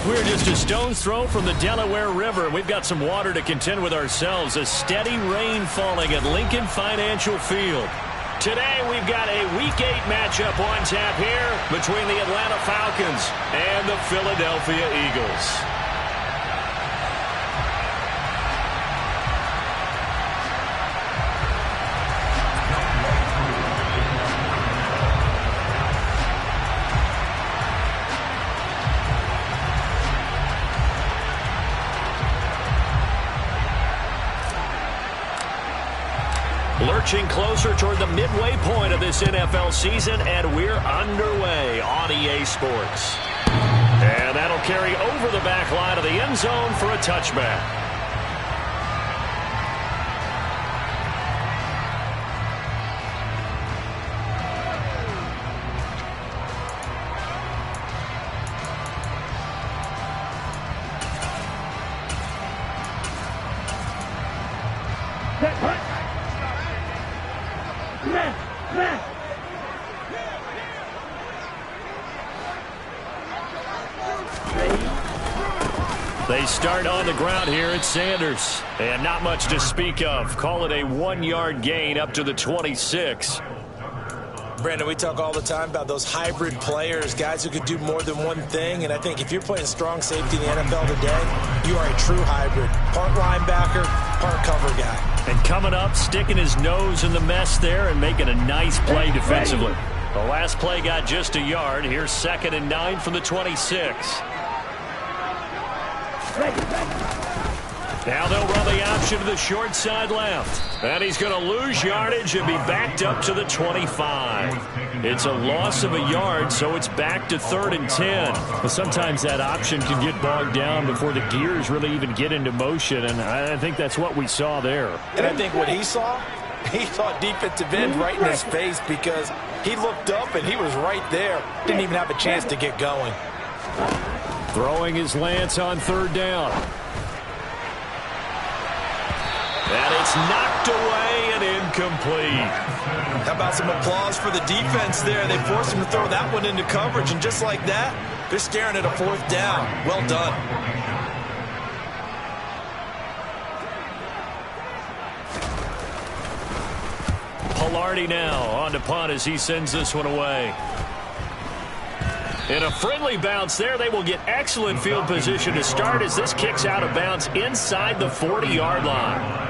We're just a stone's throw from the Delaware River. We've got some water to contend with ourselves. A steady rain falling at Lincoln Financial Field. Today we've got a Week 8 matchup on tap here between the Atlanta Falcons and the Philadelphia Eagles. Lurching closer toward the midway point of this NFL season, and we're underway on EA Sports. And that'll carry over the back line of the end zone for a touchback. They start on the ground here at Sanders. And not much to speak of. Call it a 1-yard gain up to the 26. Brandon, we talk all the time about those hybrid players, guys who could do more than one thing. And I think if you're playing strong safety in the NFL today, you are a true hybrid. Part linebacker, part cover guy. And coming up, sticking his nose in the mess there and making a nice play defensively. The last play got just a yard. Here's 2nd and 9 from the 26. Now they'll run the option to the short side left. And he's going to lose yardage and be backed up to the 25. It's a loss of a yard, so it's back to 3rd and 10. But sometimes that option can get bogged down before the gears really even get into motion, and I think that's what we saw there. And I think what he saw defensive end right in his face because he looked up and he was right there. Didn't even have a chance to get going. Throwing his Lance on 3rd down. And it's knocked away and incomplete. How about some applause for the defense there? They forced him to throw that one into coverage, and just like that, they're staring at a 4th down. Well done. Palardy now on to punt as he sends this one away. In a friendly bounce there, they will get excellent field position to start as this kicks out of bounds inside the 40-yard line.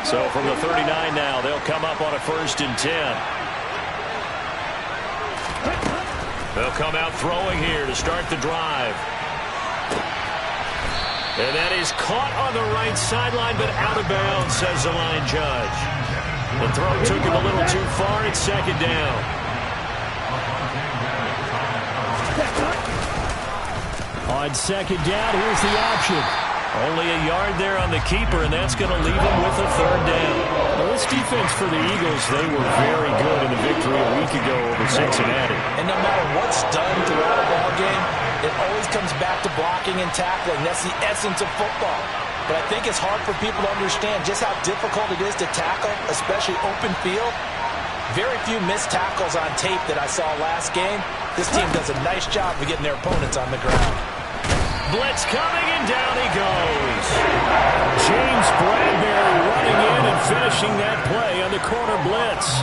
So from the 39 now, they'll come up on a 1st and 10. They'll come out throwing here to start the drive. And that is caught on the right sideline, but out of bounds, says the line judge. The throw took him a little too far. It's 2nd down. On 2nd down, here's the option. Only a yard there on the keeper, and that's going to leave him with a 3rd down. Well, this defense for the Eagles, they were very good in the victory a week ago over Cincinnati. And no matter what's done throughout a ball game, it always comes back to blocking and tackling. That's the essence of football. But I think it's hard for people to understand just how difficult it is to tackle, especially open field. Very few missed tackles on tape that I saw last game. This team does a nice job of getting their opponents on the ground. Blitz coming, and down he goes. James Bradbury running in and finishing that play on the corner blitz.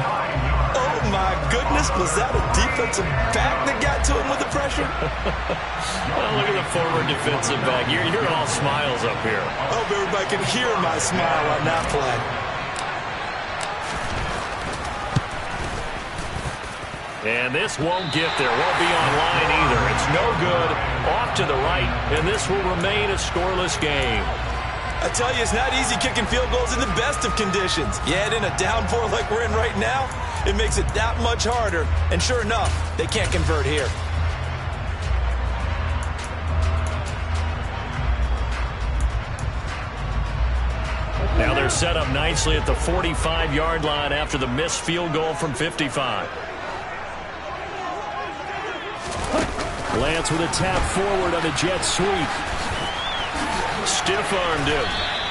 Oh, my goodness. Was that a defensive back that got to him with the pressure? Well, look at the former defensive back. You're all smiles up here. I hope everybody can hear my smile on that play. And this won't get there. Won't be online either. It's no good. Off to the right, and this will remain a scoreless game. I tell you, it's not easy kicking field goals in the best of conditions. Yet in a downpour like we're in right now, it makes it that much harder. And sure enough, they can't convert here. Now they're set up nicely at the 45-yard line after the missed field goal from 55. Lance with a tap forward on the jet sweep. Stiff-armed him.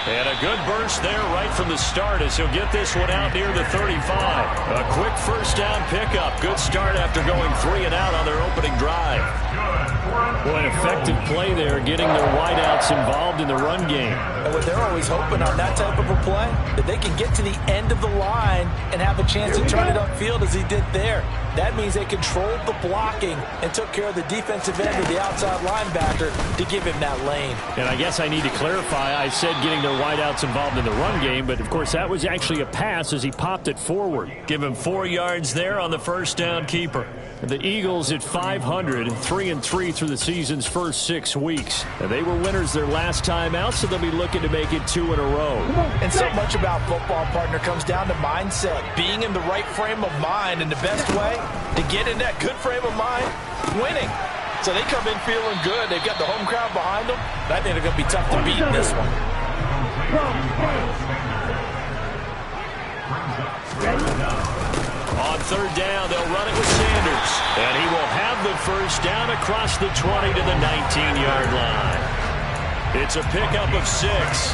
And a good burst there right from the start as he'll get this one out near the 35. A quick first down pickup. Good start after going 3 and out on their opening drive. Well, an effective play there, getting their wideouts involved in the run game. And what they're always hoping on that type of a play, that they can get to the end of the line and have a chance to turn it upfield as he did there. That means they controlled the blocking and took care of the defensive end of the outside linebacker to give him that lane. And I guess I need to clarify, I said getting their wideouts involved in the run game, but of course that was actually a pass as he popped it forward. Give him 4 yards there on the first down keeper. The Eagles at 500, 3-3 through the season's first 6 weeks. And they were winners their last time out, so they'll be looking to make it 2 in a row. And so much about football, partner, comes down to mindset. Being in the right frame of mind, and the best way to get in that good frame of mind, winning. So they come in feeling good. They've got the home crowd behind them. I think they're going to be tough to beat in this one. On third down, they'll run it with Sanders. And he will have the first down across the 20 to the 19-yard line. It's a pickup of 6.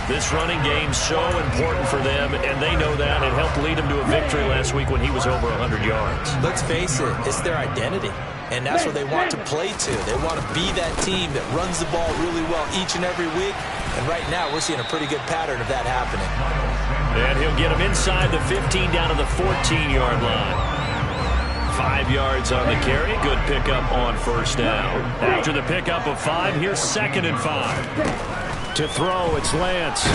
This running game's so important for them, and they know that. It helped lead them to a victory last week when he was over 100 yards. Let's face it, it's their identity. And that's what they want to play to. They want to be that team that runs the ball really well each and every week. And right now, we're seeing a pretty good pattern of that happening. And he'll get him inside the 15 down to the 14-yard line. 5 yards on the carry. Good pickup on first down. After the pickup of 5, here's 2nd and 5. To throw, it's Lance.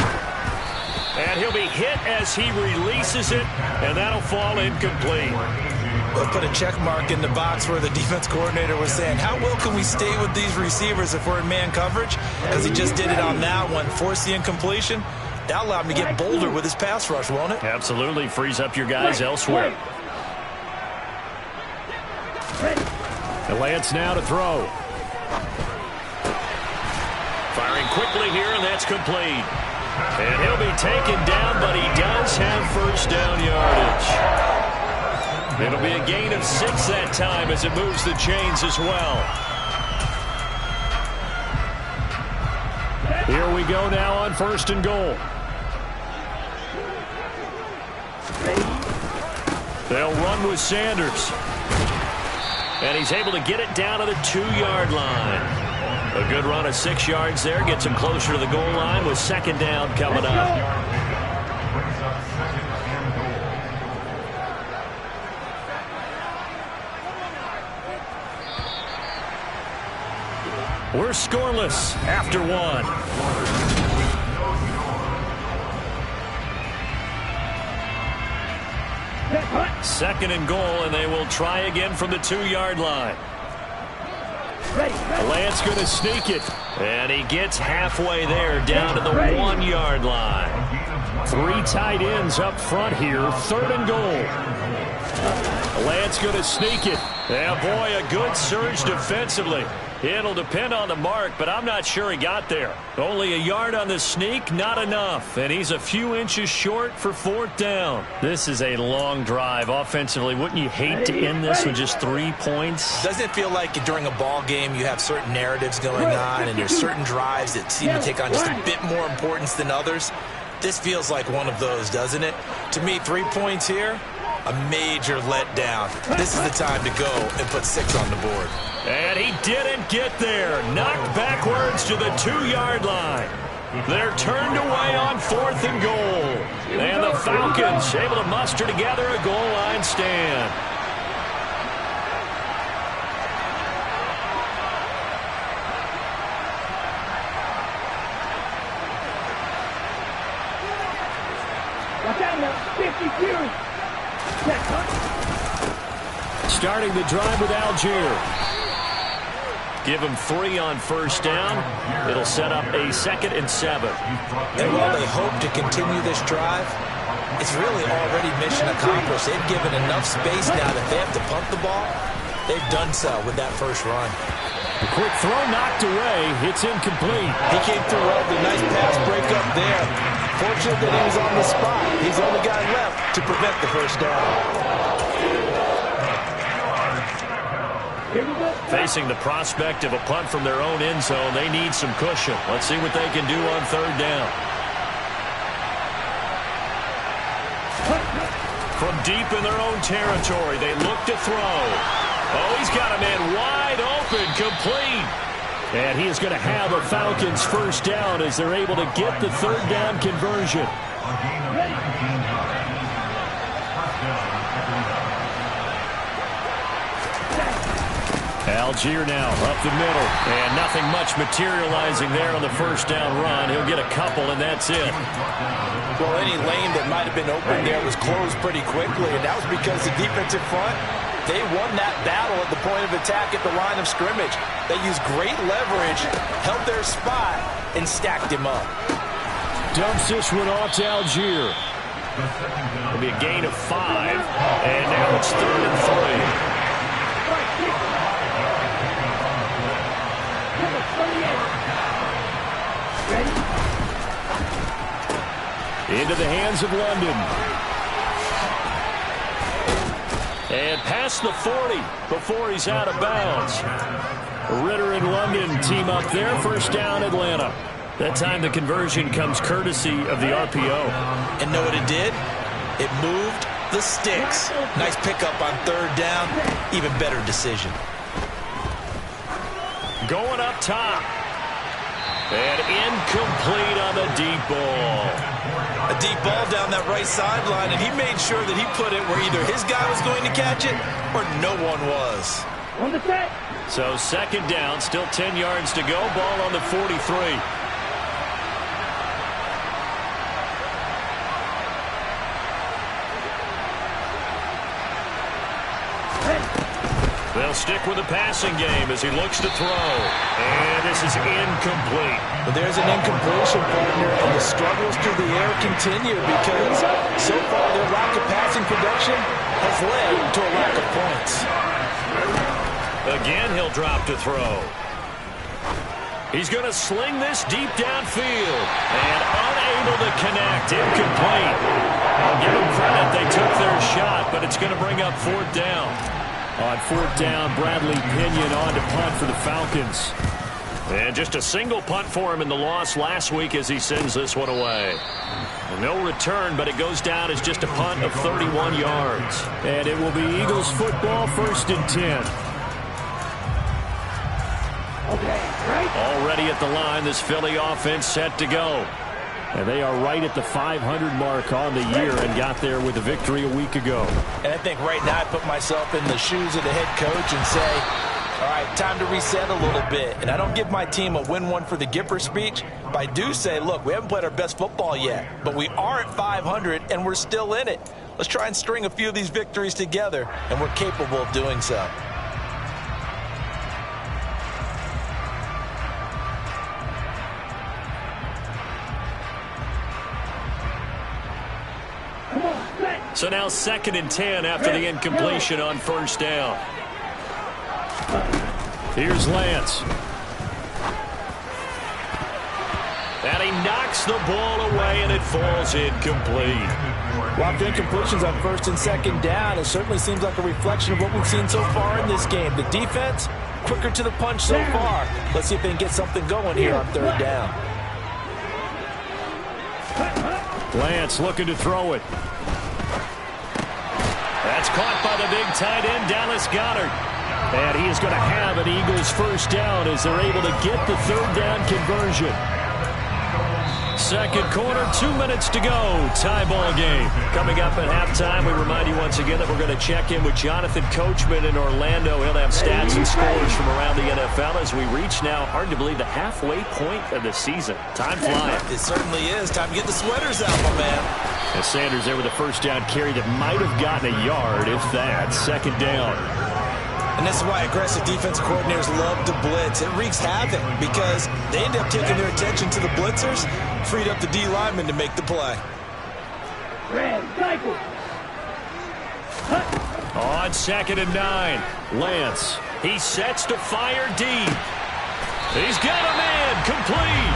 And he'll be hit as he releases it, and that'll fall incomplete. We'll put a check mark in the box where the defense coordinator was saying, how well can we stay with these receivers if we're in man coverage? Because he just did it on that one, forced the incompletion. That'll allow him to get bolder with his pass rush, won't it? Absolutely. Frees up your guys elsewhere. And Lance now to throw. Firing quickly here, and that's complete. And he'll be taken down, but he does have first down yardage. It'll be a gain of 6 that time as it moves the chains as well. Here we go now on 1st and goal. They'll run with Sanders. And he's able to get it down to the 2-yard line. A good run of 6 yards there. Gets him closer to the goal line with 2nd down coming up. We're scoreless after 1. 2nd and goal, and they will try again from the 2-yard line. Lance going to sneak it, and he gets halfway there down to the 1-yard line. 3 tight ends up front here, 3rd and goal. Lance going to sneak it. Yeah, boy, a good surge defensively. It'll depend on the mark, but I'm not sure he got there. Only a yard on the sneak, not enough. And he's a few inches short for 4th down. This is a long drive offensively. Wouldn't you hate to end this with just 3 points? Doesn't it feel like during a ball game you have certain narratives going on and there's certain drives that seem to take on just a bit more importance than others? This feels like one of those, doesn't it? To me, 3 points here, a major letdown. This is the time to go and put 6 on the board. And he didn't get there. Knocked backwards to the 2-yard line. They're turned away on 4th and goal. And the Falcons able to muster together a goal line stand. Starting the drive with Algier. Give him 3 on first down. It'll set up a 2nd and 7. And while they hope to continue this drive, it's really already mission accomplished. They've given enough space now that they have to punt the ball. They've done so with that first run. A quick throw knocked away. It's incomplete. He came through well. The nice pass break up there. Fortunate that he was on the spot. He's the only guy left to prevent the first down. Facing the prospect of a punt from their own end zone, they need some cushion. Let's see what they can do on third down. From deep in their own territory, they look to throw. Oh, he's got a man wide open, complete. And he is going to have a Falcons first down as they're able to get the third down conversion. Algier now up the middle, and nothing much materializing there on the first down run. He'll get a couple, and that's it. Well, any lane that might have been open there was closed pretty quickly, and that was because the defensive front, they won that battle at the point of attack at the line of scrimmage. They used great leverage, held their spot, and stacked him up. Dumps this one off to Algier. It'll be a gain of 5, and now it's 3rd and 3. Into the hands of London. And past the 40 before he's out of bounds. Ritter and London team up there. First down, Atlanta. That time the conversion comes courtesy of the RPO. And know what it did? It moved the sticks. Nice pickup on third down. Even better decision. Going up top. And incomplete on the deep ball. A deep ball down that right sideline, and he made sure that he put it where either his guy was going to catch it or no one was. So second down, still 10 yards to go. Ball on the 43. They'll stick with the passing game as he looks to throw. And this is incomplete. But there's an incompletion, partner, and the struggles through the air continue because so far their lack of passing production has led to a lack of points. Again, he'll drop to throw. He's going to sling this deep downfield. And unable to connect. Incomplete. I'll give them credit. They took their shot, but it's going to bring up 4th down. On 4th down, Bradley Pinion on to punt for the Falcons. And just a single punt for him in the loss last week as he sends this one away. No return, but it goes down as just a punt of 31 yards. And it will be Eagles football, 1st and 10. Already at the line, this Philly offense set to go. And they are right at the 500 mark on the year and got there with a victory a week ago. And I think right now I put myself in the shoes of the head coach and say, all right, time to reset a little bit. And I don't give my team a win one for the Gipper speech, but I do say, look, we haven't played our best football yet, but we are at 500 and we're still in it. Let's try and string a few of these victories together, and we're capable of doing so. So now 2nd and 10 after the incompletion on 1st down. Here's Lance. And he knocks the ball away, and it falls incomplete. Locked incompletions on 1st and 2nd down. It certainly seems like a reflection of what we've seen so far in this game. The defense, quicker to the punch so far. Let's see if they can get something going here on 3rd down. Lance looking to throw it. That's caught by the big tight end, Dallas Goedert. And he is going to have an Eagles first down as they're able to get the 3rd down conversion. Second quarter, 2 minutes to go. Tie ball game. Coming up at halftime, we remind you once again that we're going to check in with Jonathan Coachman in Orlando. He'll have stats and scores from around the NFL as we reach now, hard to believe, the halfway point of the season. Time flying. It certainly is. Time to get the sweaters out, my man. And Sanders there with a first down carry that might have gotten a yard, if that. 2nd down. And this is why aggressive defense coordinators love to blitz. It wreaks havoc because they end up taking their attention to the blitzers, freed up the D lineman to make the play. On 2nd and 9, Lance. He sets to fire deep. He's got a man, complete.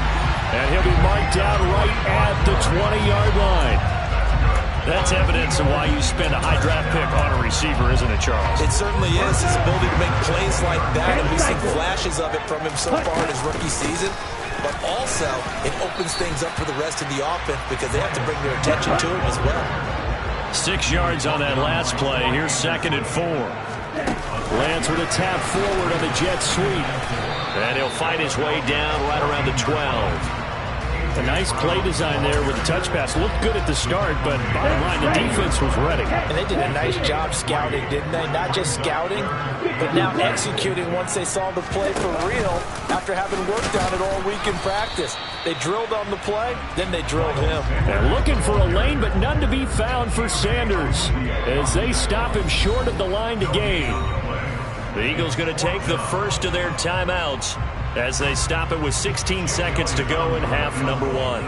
And he'll be marked out right at the 20-yard line. That's evidence of why you spend a high draft pick on a receiver, isn't it, Charles? It certainly is. His ability to make plays like that, and we've seen flashes of it from him so far in his rookie season. But also, it opens things up for the rest of the offense because they have to bring their attention to him as well. 6 yards on that last play. Here's 2nd and 4. Lance with a tap forward on the jet sweep. And he'll fight his way down right around the 12. A nice play design there with the touch pass. Looked good at the start, but bottom line, the defense was ready. And they did a nice job scouting, didn't they? Not just scouting, but now executing once they saw the play for real after having worked on it all week in practice. They drilled on the play, then they drilled him. They're looking for a lane, but none to be found for Sanders as they stop him short of the line to gain. The Eagles going to take the first of their timeouts as they stop it with 16 seconds to go in half number 1.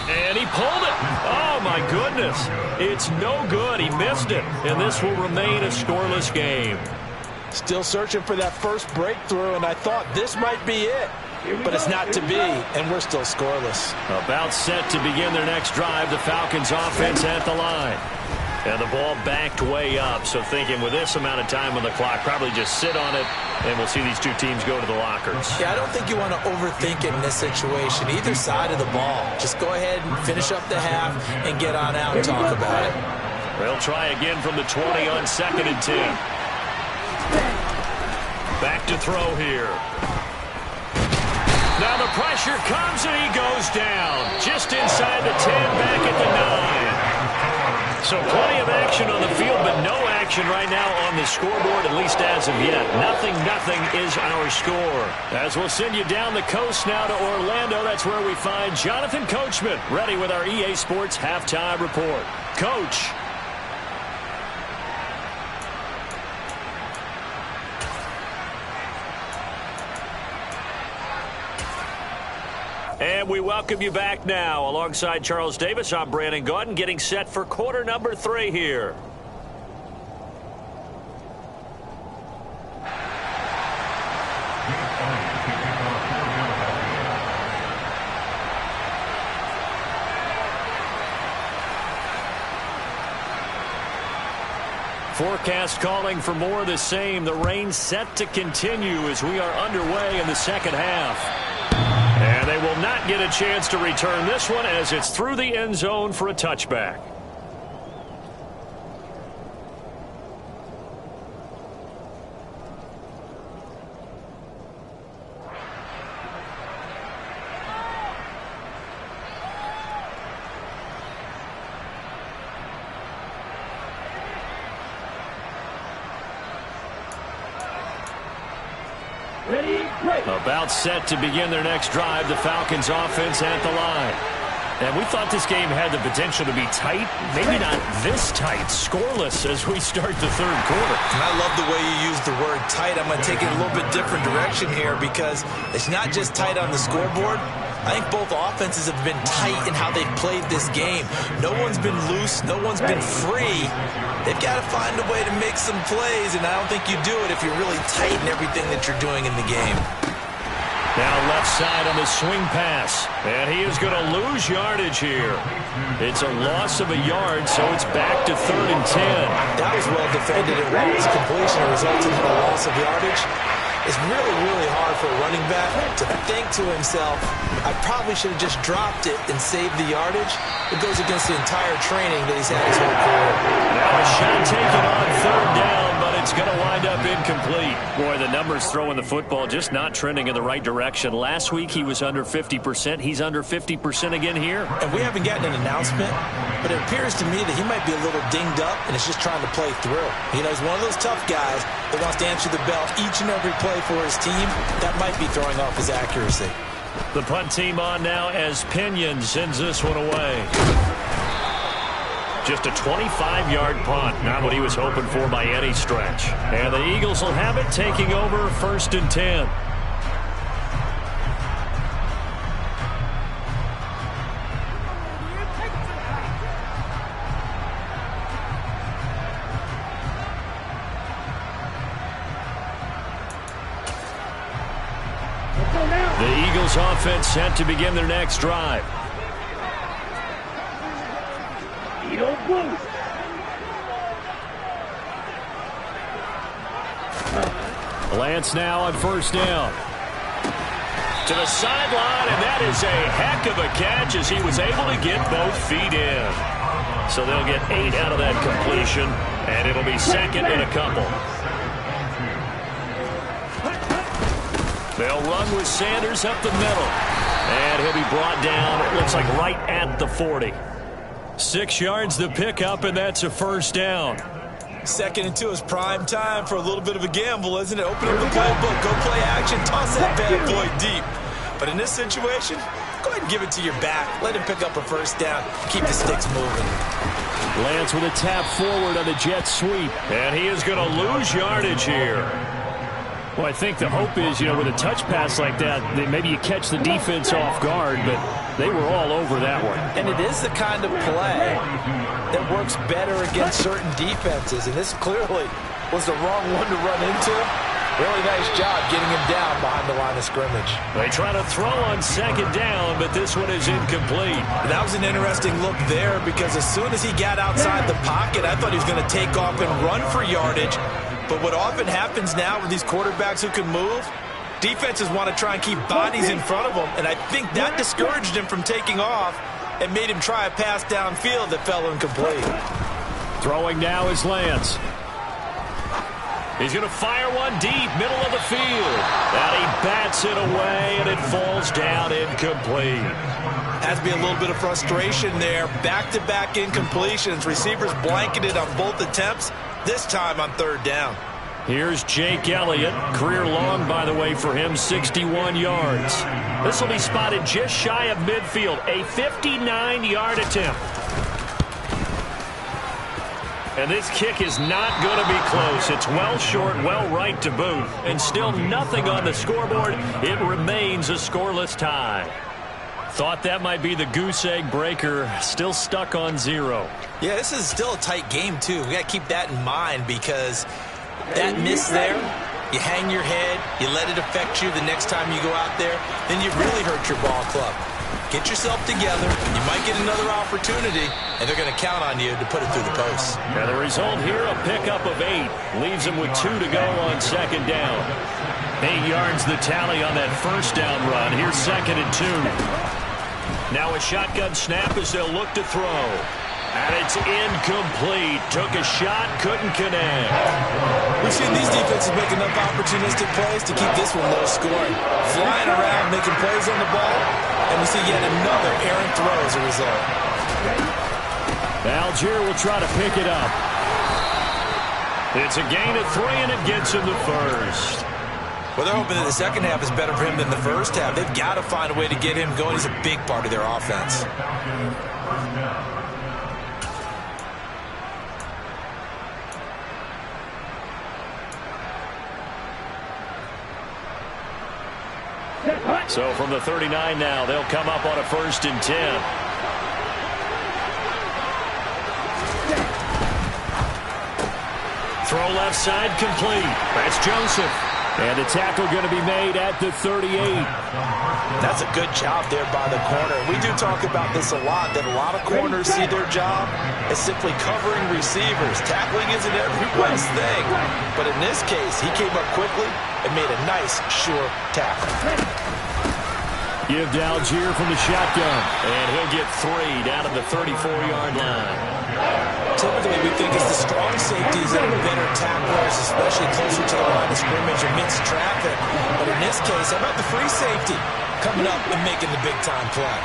And he pulled it. Oh, my goodness. It's no good. He missed it. And this will remain a scoreless game. Still searching for that first breakthrough, and I thought this might be it. But it's not to be, and we're still scoreless. About set to begin their next drive. The Falcons offense at the line. And the ball backed way up. So thinking with this amount of time on the clock, probably just sit on it, and we'll see these two teams go to the lockers. Yeah, I don't think you want to overthink it in this situation. Either side of the ball. Just go ahead and finish up the half and get on out and talk about it. They'll try again from the 20 on 2nd and 10. Back to throw here. Now the pressure comes and he goes down. Just inside the 10, back at the 9. So plenty of action on the field, but no action right now on the scoreboard, at least as of yet. Nothing is our score. As we'll send you down the coast now to Orlando, that's where we find Jonathan Coachman, ready with our EA Sports Halftime Report. Coach. And we welcome you back now. Alongside Charles Davis, I'm Brandon Gaudin, getting set for quarter number 3 here. Forecast calling for more of the same. The rain set to continue as we are underway in the second half. And they will not get a chance to return this one as it's through the end zone for a touchback. About set to begin their next drive. The Falcons offense at the line. And we thought this game had the potential to be tight. Maybe not this tight. Scoreless as we start the third quarter. And I love the way you use the word tight. I'm going to take it a little bit different direction here because it's not just tight on the scoreboard. I think both offenses have been tight in how they've played this game. No one's been loose. No one's been free. They've got to find a way to make some plays, and I don't think you do it if you're really tight in everything that you're doing in the game. Now left side on the swing pass. And he is going to lose yardage here. It's a loss of a yard, so it's back to 3rd and 10. That was well defended. It was completion. It resulted in a loss of yardage. It's really, really hard for a running back to think to himself, I probably should have just dropped it and saved the yardage. It goes against the entire training that he's had his whole career. Now a shot taken on 3rd down, but it's going to wind up incomplete. Boy, the numbers throwing the football just not trending in the right direction. Last week he was under 50%. He's under 50% again here. And we haven't gotten an announcement, but it appears to me that he might be a little dinged up and is just trying to play through. You know, he's one of those tough guys that wants to answer the bell each and every play for his team. That might be throwing off his accuracy. The punt team on now as Pinion sends this one away. Just a 25-yard punt. Not what he was hoping for by any stretch. And the Eagles will have it, taking over 1st and 10. Let's go now. Eagles offense set to begin their next drive. Lance now on first down. To the sideline, and that is a heck of a catch as he was able to get both feet in. So they'll get 8 out of that completion, and it'll be second and a couple. They'll run with Sanders up the middle. And he'll be brought down, it looks like right at the 40. 6 yards the pickup, and that's a first down. 2nd and 2 is prime time for a little bit of a gamble, isn't it? Open up the playbook, go play action, toss that bad boy deep. But in this situation, go ahead and give it to your back. Let him pick up a first down. Keep the sticks moving. Lance with a tap forward on the jet sweep. And he is going to lose yardage here. Well, I think the hope is, with a touch pass like that, maybe you catch the defense off guard, but they were all over that one. And it is the kind of play that works better against certain defenses, and this clearly was the wrong one to run into. Really nice job getting him down behind the line of scrimmage. They try to throw on second down, but this one is incomplete. That was an interesting look there because as soon as he got outside the pocket, I thought he was going to take off and run for yardage. But what often happens now with these quarterbacks who can move, defenses want to try and keep bodies in front of them, and I think that discouraged him from taking off and made him try a pass downfield that fell incomplete. Throwing now is Lance. He's going to fire one deep, middle of the field. And he bats it away, and it falls down incomplete. Has to be a little bit of frustration there. Back-to-back incompletions. Receivers blanketed on both attempts, this time on 3rd down. Here's Jake Elliott. Career long, by the way, for him, 61 yards. This will be spotted just shy of midfield. A 59-yard attempt. And this kick is not going to be close. It's well short, well right to boot. And still nothing on the scoreboard. It remains a scoreless tie. Thought that might be the goose egg breaker. Still stuck on 0. Yeah, this is still a tight game, too. We got to keep that in mind because that miss there, you hang your head, you let it affect you the next time you go out there, then you really hurt your ball club. Get yourself together. You might get another opportunity, and they're going to count on you to put it through the posts. And the result here, a pickup of 8. Leaves them with 2 to go on second down. 8 yards the tally on that first down run. Here's 2nd and 2. Now a shotgun snap as they'll look to throw. And it's incomplete. Took a shot, couldn't connect. We've seen these defenses make enough opportunistic plays to keep this one low scoring. Flying around, making plays on the ball, and we see yet another errant throw as a result. Algier will try to pick it up. It's a gain of 3, and it gets him the first. Well, they're hoping that the second half is better for him than the first half. They've got to find a way to get him going. He's a big part of their offense. So from the 39 now, they'll come up on a 1st and 10. Throw left side complete. That's Joseph. And the tackle going to be made at the 38. That's a good job there by the corner. We do talk about this a lot, that a lot of corners see their job as simply covering receivers. Tackling isn't everyone's thing. But in this case, he came up quickly and made a nice, sure tackle. Give to Algier from the shotgun. And he'll get 3 down at the 34-yard line. Typically, we think it's the strong safeties that are better tacklers, especially closer to the line of scrimmage amidst traffic. But in this case, how about the free safety coming up and making the big-time play?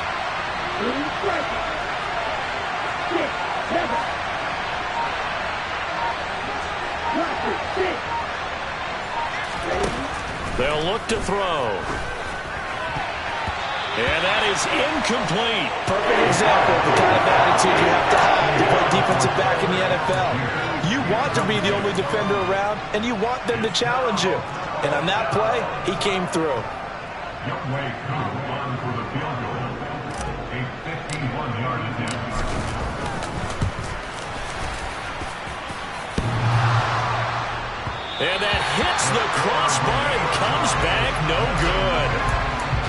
They'll look to throw. And that is incomplete. Perfect example of the kind of attitude you have to play defensive back in the NFL. You want to be the only defender around, and you want them to challenge you. And on that play, he came through. And that hits the crossbar and comes back no good.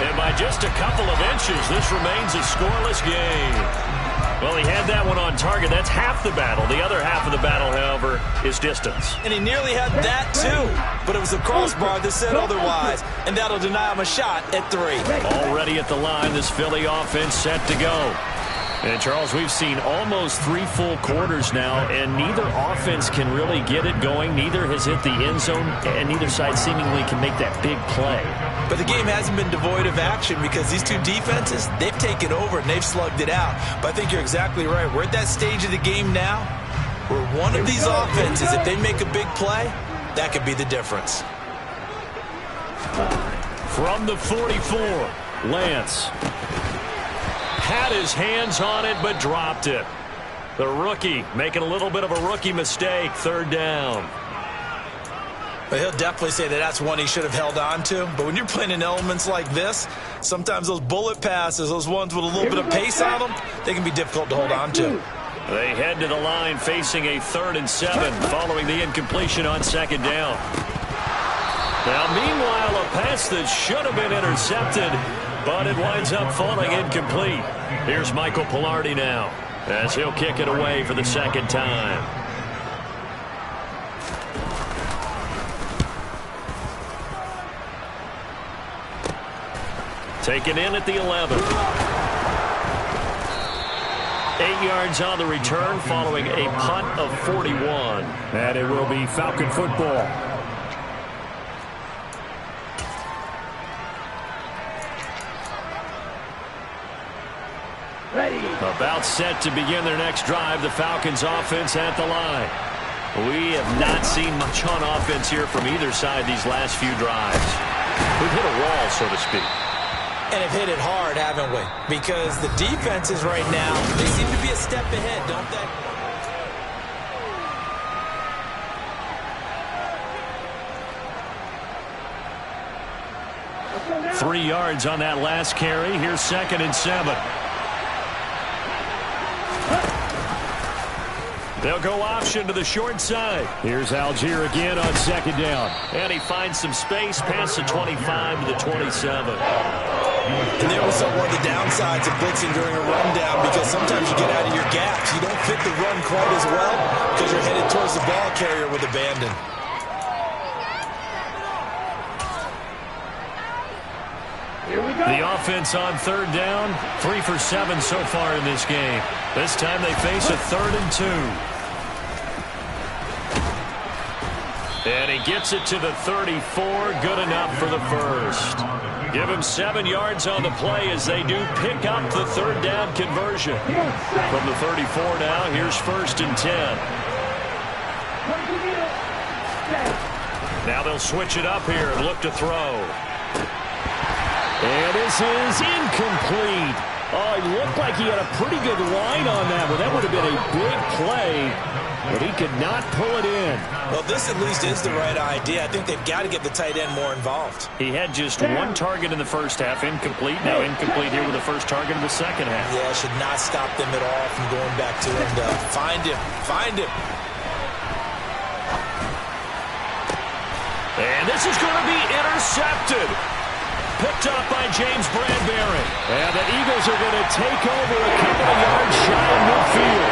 And by just a couple of inches, this remains a scoreless game. Well, he had that one on target. That's half the battle. The other half of the battle, however, is distance. And he nearly had that, too. But it was the crossbar that said otherwise. And that'll deny him a shot at 3. Already at the line, this Philly offense set to go. And, Charles, we've seen almost 3 full quarters now, and neither offense can really get it going. Neither has hit the end zone, and neither side seemingly can make that big play. But the game hasn't been devoid of action because these two defenses, they've taken over and they've slugged it out. But I think you're exactly right. We're at that stage of the game now where one of these offenses, if they make a big play, that could be the difference. From the 44, Lance had his hands on it but dropped it. The rookie making a little bit of a rookie mistake, 3rd down. But he'll definitely say that that's one he should have held on to. But when you're playing in elements like this, sometimes those bullet passes, those ones with a little bit of pace on them, they can be difficult to hold on to. They head to the line facing a 3rd and 7 following the incompletion on 2nd down. Now, meanwhile, a pass that should have been intercepted, but it winds up falling incomplete. Here's Michael Palardy now as he'll kick it away for the 2nd time. Taken in at the 11. 8 yards on the return following a punt of 41. And it will be Falcon football. About set to begin their next drive, the Falcons offense at the line. We have not seen much on offense here from either side these last few drives. We've hit a wall, so to speak. And have hit it hard, haven't we? Because the defenses right now, they seem to be a step ahead, don't they? 3 yards on that last carry. Here's 2nd and 7. They'll go option to the short side. Here's Algier again on 2nd down. And he finds some space past the 25 to the 27. And there was one of the downsides of blitzing during a rundown because sometimes you get out of your gaps. You don't fit the run quite as well because you're headed towards the ball carrier with abandon. The offense on 3rd down, 3 for 7 so far in this game. This time they face a 3rd and 2. And he gets it to the 34, good enough for the first. Give him 7 yards on the play as they do pick up the 3rd down conversion. From the 34 now, here's 1st and 10. Now they'll switch it up here and look to throw. And this is incomplete. Oh, it looked like he had a pretty good line on that one. That would have been a big play, but he could not pull it in. Well, this at least is the right idea. I think they've got to get the tight end more involved. He had just 1 target in the first half, incomplete. Now incomplete here with the first target in the second half. Yeah, should not stop them at all from going back to him. Find him. And this is going to be intercepted. Picked up by James Bradbury. And the Eagles are going to take over a couple of yards shy of midfield.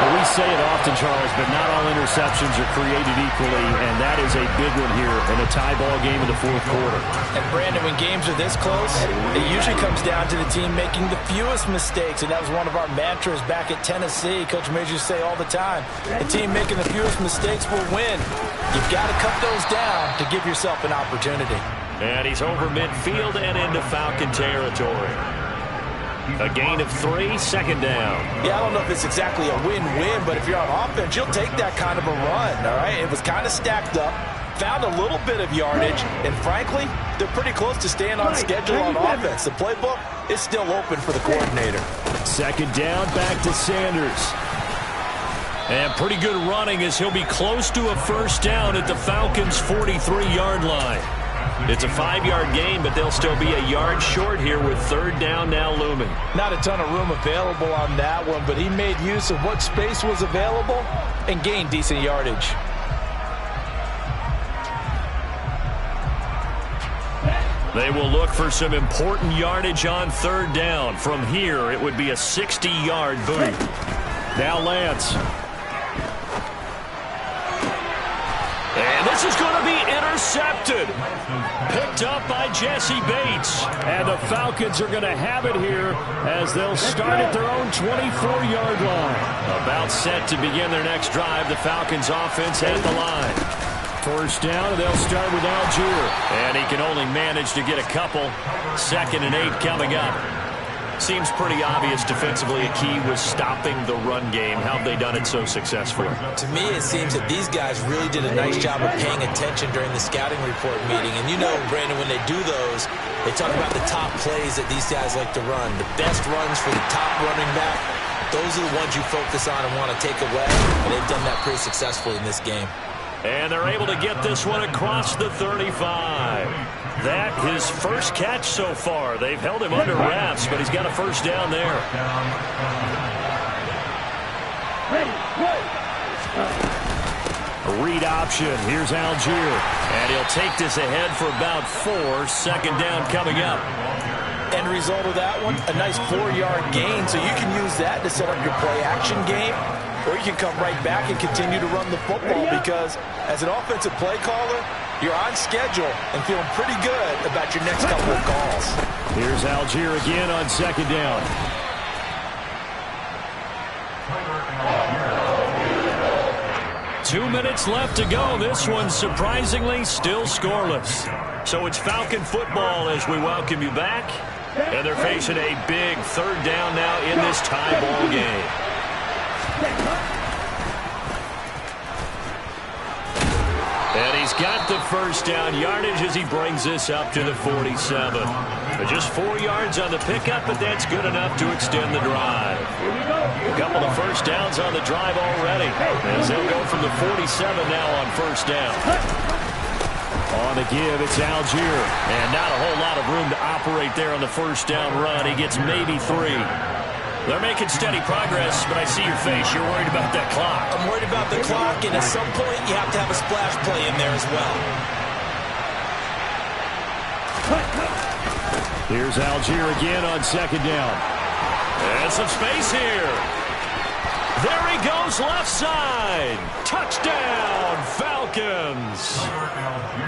Well, we say it often, Charles, but not all interceptions are created equally, and that is a big one here in a tie ball game in the 4th quarter. And, Brandon, when games are this close, it usually comes down to the team making the fewest mistakes, and that was one of our mantras back at Tennessee. Coach Major say all the time, the team making the fewest mistakes will win. You've got to cut those down to give yourself an opportunity. And he's over midfield and into Falcon territory. A gain of 3, 2nd down. Yeah, I don't know if it's exactly a win-win, but if you're on offense, you'll take that kind of a run, all right? It was kind of stacked up, found a little bit of yardage, and frankly, they're pretty close to staying on schedule on offense. The playbook is still open for the coordinator. 2nd down, back to Sanders. And pretty good running as he'll be close to a 1st down at the Falcons' 43-yard line. It's a 5-yard gain, but they'll still be a yard short here with 3rd down now looming. Not a ton of room available on that one, but he made use of what space was available and gained decent yardage. They will look for some important yardage on third down. From here, it would be a 60-yard boot. Now Lance. And this is going to be intercepted. Picked up by Jesse Bates. And the Falcons are going to have it here as they'll start at their own 24-yard line. About set to begin their next drive. The Falcons offense at the line. First down, and they'll start with Algier. And he can only manage to get a couple. 2nd and 8 coming up. Seems pretty obvious defensively a key was stopping the run game. How have they done it so successfully? To me, it seems that these guys really did a nice job of paying attention during the scouting report meeting. And you know, Brandon, when they do those, they talk about the top plays that these guys like to run. The best runs for the top running back, those are the ones you focus on and want to take away. And they've done that pretty successfully in this game. And they're able to get this one across the 35. That his first catch so far. They've held him under wraps, but he's got a first down there. A read option. Here's Algier. And he'll take this ahead for about 4. 2nd down coming up. End result of that one, a nice 4-yard gain. So you can use that to set up your play-action game. Or you can come right back and continue to run the football because as an offensive play caller, you're on schedule and feeling pretty good about your next couple of calls. Here's Algier again on 2nd down. Two minutes left to go. This one surprisingly still scoreless. So it's Falcon football as we welcome you back. And they're facing a big 3rd down now in this tie ball game. And he's got the first down yardage as he brings this up to the 47. Just 4 yards on the pickup, but that's good enough to extend the drive. A couple of first downs on the drive already as they'll go from the 47 now on first down. On the give, it's Algier. And not a whole lot of room to operate there on the first down run. He gets maybe 3. They're making steady progress, but I see your face. You're worried about that clock. I'm worried about the clock, and at some point, you have to have a splash play in there as well. Here's Algier again on 2nd down. And some space here. There he goes left side. Touchdown, Falcons.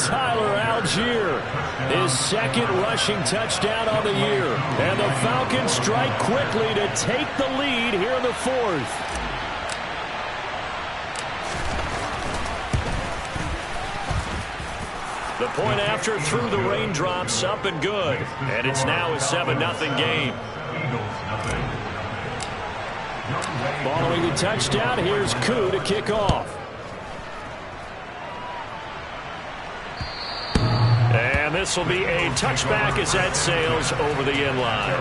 Tyler Algier, his 2nd rushing touchdown on the year. And the Falcons strike quickly to take the lead here in the 4th. The point after through the raindrops up and good. And it's now a 7-0 game. Following the touchdown, here's Koo to kick off. And this will be a touchback as that sails over the end line.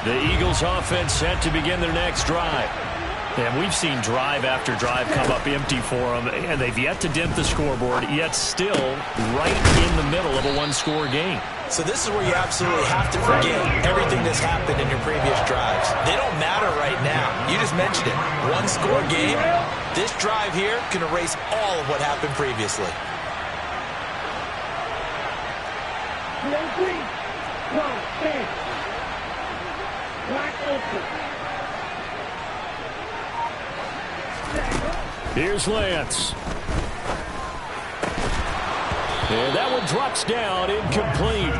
The Eagles offense set to begin their next drive. And we've seen drive after drive come up empty for them, and they've yet to dent the scoreboard, yet still right in the middle of a one-score game. So this is where you absolutely have to forget everything that's happened in your previous drives. They don't matter right now. You just mentioned it. One-score game. This drive here can erase all of what happened previously. Here's Lance. And that one drops down, incomplete.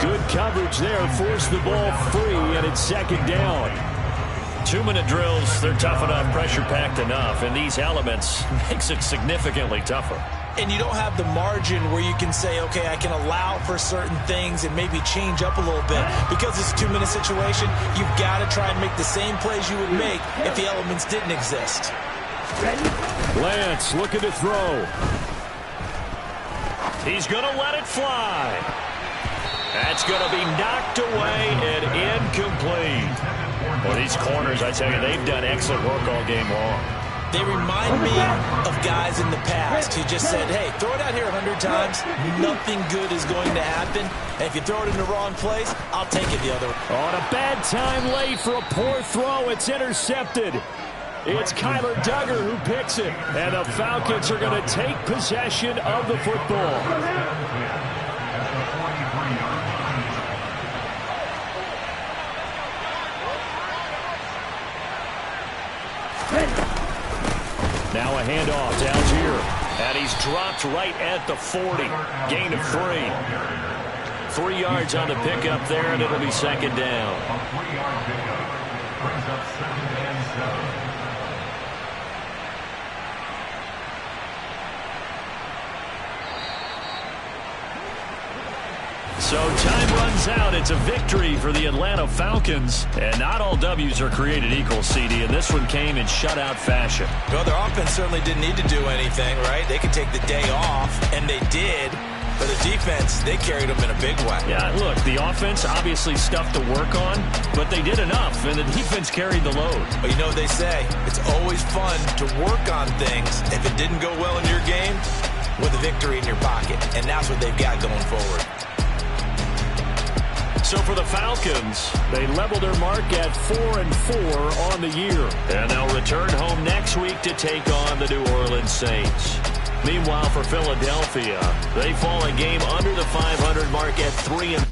Good coverage there, forced the ball free, and it's 2nd down. 2-minute drills, they're tough enough, pressure-packed enough, and these elements makes it significantly tougher. And you don't have the margin where you can say, okay, I can allow for certain things and maybe change up a little bit. Because it's a 2-minute situation, you've got to try and make the same plays you would make if the elements didn't exist. Lance looking to throw. He's going to let it fly. That's going to be knocked away and incomplete. Well, these corners, I tell you, they've done excellent work all game long. They remind me of guys in the past who just said, hey, throw it out here 100 times, nothing good is going to happen. And if you throw it in the wrong place, I'll take it the other way. On a bad time late for a poor throw, it's intercepted. It's Kyler Duggar who picks it. And the Falcons are going to take possession of the football. Now a handoff to Algier. And he's dropped right at the 40. Gain of 3. 3 yards on the pickup there, and it'll be second down. So time runs out. It's a victory for the Atlanta Falcons. And not all W's are created equal, CD. And this one came in shutout fashion. Well, their offense certainly didn't need to do anything, right? They could take the day off, and they did. But the defense, they carried them in a big way. Yeah, look, the offense obviously stuff to work on, but they did enough, and the defense carried the load. But you know what they say, it's always fun to work on things if it didn't go well in your game with a victory in your pocket. And that's what they've got going forward. So for the Falcons, they level their mark at 4-4 on the year. And they'll return home next week to take on the New Orleans Saints. Meanwhile, for Philadelphia, they fall a game under the 500 mark at 3-3.